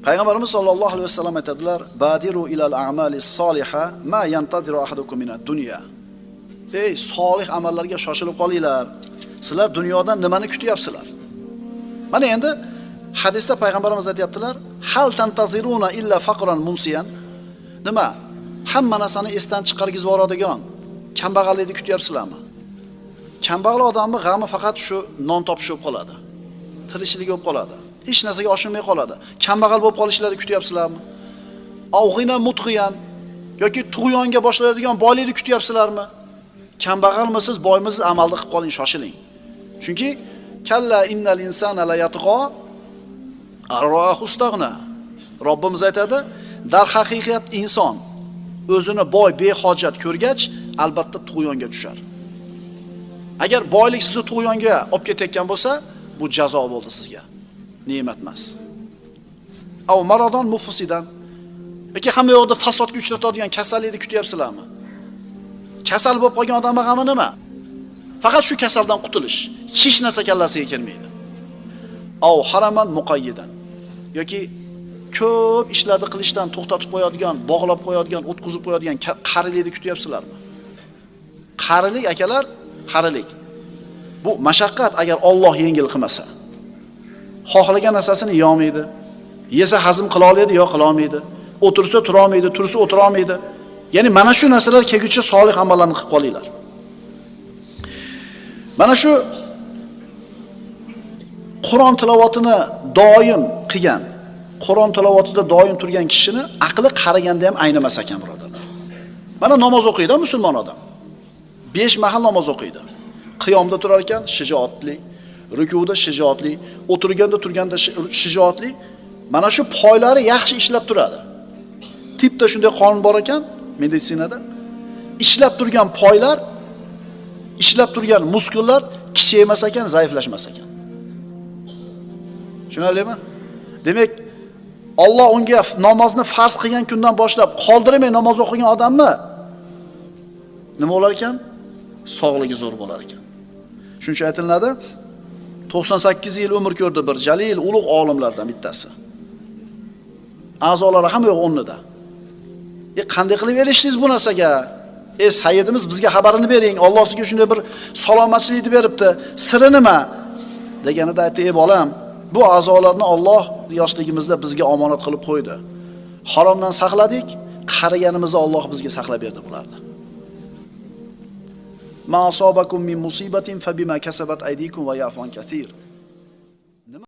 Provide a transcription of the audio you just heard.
Payg'ambarimiz sollallohu alayhi vasallam aytadilar: "Badiru ilal a'malis soliha ma yantadiru ahadukum minad dunya." Ey solih amallarga shoshilib qolinglar. Sizlar dunyodan nimani kutyapsizlar? Mana endi hadisda payg'ambarimiz aytayaptilar: "Hal tantaziruna illa faqran munsiyan." Nima? Hamma narsani esdan chiqargizib yuboradigan kambag'allikni kutyapsizlarmi? Kambag'al odamning g'ami faqat shu non topish bo'lib qoladi. Tirikchilik bo'lib qoladi. Hech narsaga oshirmay qoladi. Kambag'al bo'lib qolishlarni kutyapsizlarmi? Avg'ina mutg'iyan yoki tug'yonga boshlaydigan boylikni kutyapsizlarmi? Kambag'almisiz, boymisiz amalni qilib qoling, shoshiling. Chunki kalla innal insana la yatgha arwahu istaghna. Robbimiz aytadi, dar haqiqat inson o'zini boy, behojat ko'rgach, albatta tug'yonga tushar. Agar boylik sizni tug'yonga olib ketayotgan bo'lsa, bu jazo bo'ldi sizga. Ne'mat emas. Aw maradon mufsidan. Yoki hamma yoqda fasodga uchratadigan kasallikni kutyapsizlarmi? Kasal bo'lib qolgan odamning g'ami nima? Faqat shu kasaldan qutulish. Hech narsa kallasiga kelmaydi. Aw haraman muqayyidan. Yoki ko'p ishlarni qilishdan to'xtatib qo'yadigan, bog'lab qo'yadigan, o'tkazib qo'yadigan qarilikni kutyapsizlarmi? Qarilik akalar, qarilik. Bu mashaqqat agar Alloh yengil qilmasa. Xohlagan narsasini yeyolmaydi. Yesa hazm qila oladi, yo qila olmaydi. O'tirsa tura olmaydi, tursa o'tira olmaydi. Ya'ni mana shu narsalar kelguncha solih amallarni qilib qolinglar. Mana shu Qur'on tilovatini doim qilgan, Qur'on tilovatida doim turgan kishini aqli qaraganda ham aynimas ekan, birodarlar. Mana namoz o'qiydi musulmon odam. 5 mahal namoz o'qiydi. Qiyomda turar ekan, shijoatli, rukuda shijoatli, turganda shijoatli. Mana shu poylari yaxshi ishlab turadi. Tipda shunday qonun bor ekan meditsinada. Ishlab turgan poylar, ishlab turgan muskullar kichaymas ekan, zaiflashmas ekan. Tushunarlimi? Demak, Alloh unga namozni farz qilgan kundan boshlab qoldirmay namoz o'qigan odammi? Nima bo'lar ekan? Sog'ligi zo'r bo'lar ekan. Shuning uchun aytiladi, 98 yil umr ko'rdi bir jalil ulug' olimlardan bittasi. A'zolari hamma yo'q o'rnida. Qanday qilib erishdingiz bu narsaga? Sayyidimiz bizga xabarini bering. Alloh sizga shunday bir salomatchilikni beribdi. Siri nima? Deganida aytdi, ey bolam, bu a'zolarni Alloh yoshligimizda bizga omonat qilib qo'ydi. Haromdan saqladik, qariganimizda Alloh bizga saqlab berdi bularni. Ma asobakum min musibatin fabima kasabat aydikum va ya'fun katir.